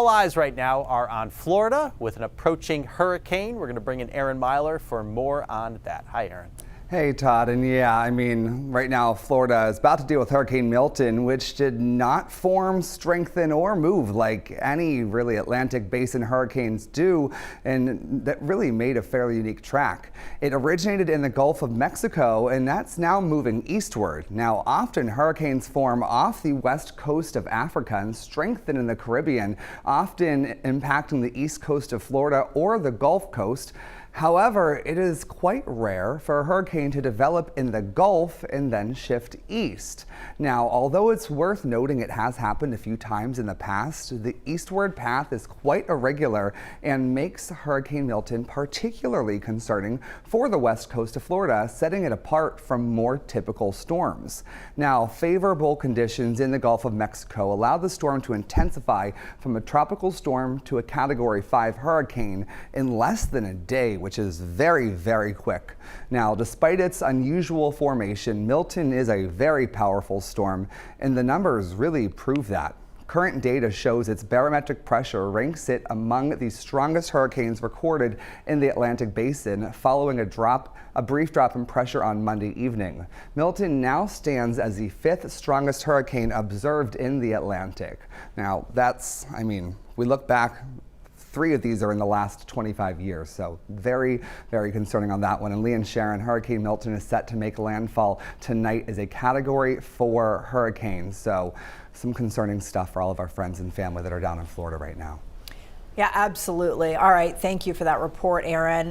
All eyes right now are on Florida with an approaching hurricane. We're going to bring in Aaron Myler for more on that. Hi, Aaron. Hey, Todd. And yeah, right now Florida is about to deal with Hurricane Milton, which did not form, strengthen, or move like any really Atlantic basin hurricanes do, and that really made a fairly unique track. It originated in the Gulf of Mexico, and that's now moving eastward. Now, often hurricanes form off the west coast of Africa and strengthen in the Caribbean, often impacting the east coast of Florida or the Gulf Coast. However, it is quite rare for a hurricane to develop in the Gulf and then shift east. Now, although it's worth noting it has happened a few times in the past, the eastward path is quite irregular and makes Hurricane Milton particularly concerning for the west coast of Florida, setting it apart from more typical storms. Now, favorable conditions in the Gulf of Mexico allowed the storm to intensify from a tropical storm to a Category 5 hurricane in less than a day, which is very, very quick. Now, despite its unusual formation, Milton is a very powerful storm, and the numbers really prove that. Current data shows its barometric pressure ranks it among the strongest hurricanes recorded in the Atlantic basin, following a brief drop in pressure on Monday evening. Milton now stands as the 5th strongest hurricane observed in the Atlantic. Now, we look back, 3 of these are in the last 25 years, so very, very concerning on that one. And Lee and Sharon, Hurricane Milton is set to make landfall tonight as a Category 4 hurricane. So some concerning stuff for all of our friends and family that are down in Florida right now. Yeah, absolutely. All right, thank you for that report, Aaron.